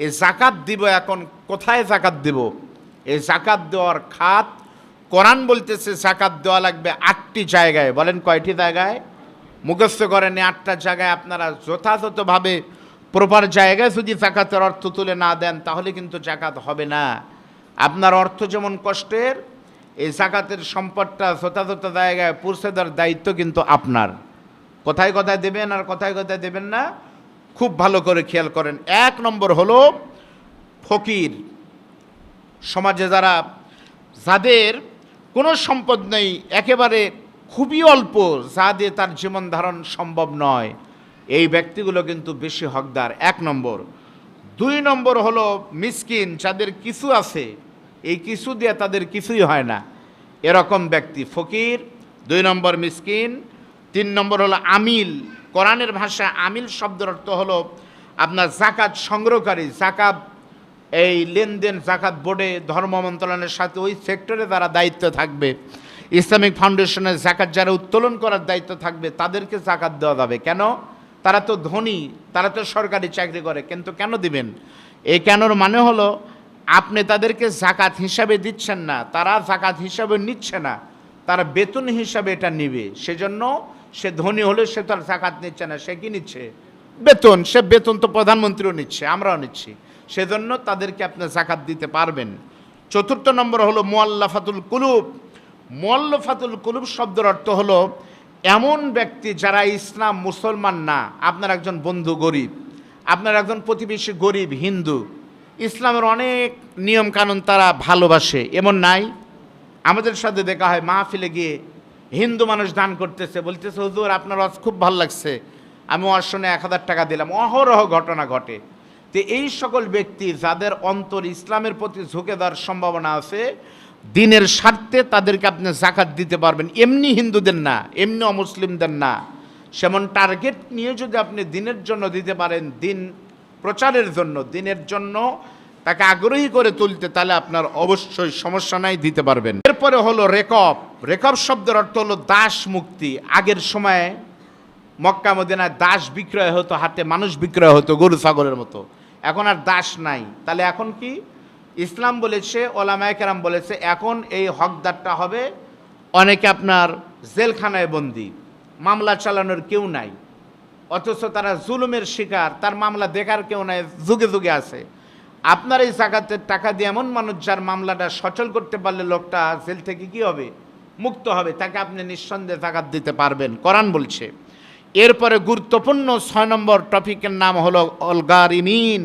এই জাকাত দিব, এখন কোথায় জাকাত দিব? এই জাকাত দেওয়ার খাত কোরআন বলতেছে জাকাত দেওয়া লাগবে 8টি জায়গায়। বলেন কয়টি জায়গায়? মুখস্থ করেন, 8টা জায়গায় আপনারা যথাযথভাবে প্রপার জায়গায় যদি জাকাতের অর্থ তুলে না দেন তাহলে কিন্তু জাকাত হবে না। আপনার অর্থ যেমন কষ্টের, এই জাকাতের সম্পদটা যথাযথ জায়গায় পৌঁছে দেওয়ার দায়িত্ব কিন্তু আপনার। কোথায় কোথায় দেবেন আর কোথায় কোথায় দেবেন না খুব ভালো করে খেয়াল করেন। 1 নম্বর হলো ফকির। সমাজে যাদের কোনো সম্পদ নেই, একেবারে খুবই অল্প, যা দিয়ে তার জীবন ধারণ সম্ভব নয়, এই ব্যক্তিগুলো কিন্তু বেশি হকদার, 1 নম্বর। 2 নম্বর হলো মিসকিন, যাদের কিছু আছে, এই কিছু দিয়ে তাদের কিছুই হয় না, এরকম ব্যক্তি ফকির। 2 নম্বর মিসকিন। 3 নম্বর হলো আমিল। কোরআনের ভাষায় আমিল শব্দের অর্থ হলো আপনার জাকাত সংগ্রহকারী। জাকাত এই লেনদেন জাকাত বোর্ডে, ধর্ম মন্ত্রণালয়ের সাথে ওই সেক্টরে যারা দায়িত্ব থাকবে, ইসলামিক ফাউন্ডেশনের জাকাত যারা উত্তোলন করার দায়িত্ব থাকবে, তাদেরকে জাকাত দেওয়া যাবে। কেন? তারা তো ধনী, তারা তো সরকারি চাকরি করে, কিন্তু কেন দিবেন? এই কেনর মানে হলো আপনি তাদেরকে জাকাত হিসাবে দিচ্ছেন না, তারা জাকাত হিসাবে নিচ্ছে না, তারা বেতন হিসাবে এটা নিবে। সেজন্য সে ধনী হলে সে তার জাকাত নিচ্ছে না, সে কি নিচ্ছে? বেতন। সে বেতন তো প্রধানমন্ত্রীও নিচ্ছে, আমরাও নিচ্ছি, সেজন্য তাদেরকে আপনি জাকাত দিতে পারবেন। 4 নম্বর হলো মুআল্লাফাতুল কুলুব। মুআল্লাফাতুল কুলুব শব্দের অর্থ হলো এমন ব্যক্তি যারা ইসলাম মুসলমান না। আপনার একজন বন্ধু গরিব, আপনার একজন প্রতিবেশী গরিব হিন্দু, ইসলামের অনেক নিয়ম কানুন তারা ভালোবাসে, এমন নাই? আমাদের সাথে দেখা হয় মাহফিলে গিয়ে, হিন্দু মানুষ দান করতেছে, বলতেছে হুজুর আপনার ওয়াজ খুব ভালো লাগছে, আমি ওয়াজ শুনে 1000 টাকা দিলাম। অহরহ ঘটনা ঘটে। তো এই সকল ব্যক্তি যাদের অন্তর ইসলামের প্রতি ঝুঁকে দেওয়ার সম্ভাবনা আছে, দিনের স্বার্থে তাদেরকে আপনি জাকাত দিতে পারবেন। এমনি হিন্দুদের না, এমনি অমুসলিমদের না। সেমন টার্গেট নিয়ে যদি আপনি দিনের জন্য দিতে পারেন, দিন প্রচারের জন্য, দিনের জন্য তাকে আগ্রহী করে তুলতে, তাহলে আপনার অবশ্যই সমস্যা নাই, দিতে পারবেন। এরপরে হলো রেকব। রেকব শব্দের অর্থ হলো দাস মুক্তি। আগের সময়ে মক্কা মদিনায় দাস বিক্রয় হতো, হাটে মানুষ বিক্রয় হতো গরু ছাগলের মতো। এখন আর দাস নাই। তাহলে এখন কি? ইসলাম বলেছে, ওলামায়ে কেরাম বলেছে, এখন এই হকদারটা হবে অনেকে আপনার জেলখানায় বন্দি, মামলা চালানোর কেউ নাই, অথচ তারা জুলুমের শিকার, তার মামলা দেখার কেউ নাই, যুগে যুগে আছে। আপনার এই জাকাতের টাকা দিয়ে এমন মানুষ যার মামলাটা সচল করতে পারলে লোকটা জেল থেকে কি হবে? মুক্ত হবে। তাকে আপনি নিঃসন্দেহে জাকাত দিতে পারবেন, কোরআন বলছে। এরপরে গুরুত্বপূর্ণ 6 নম্বর টপিকের নাম হলো অল গারিমিন।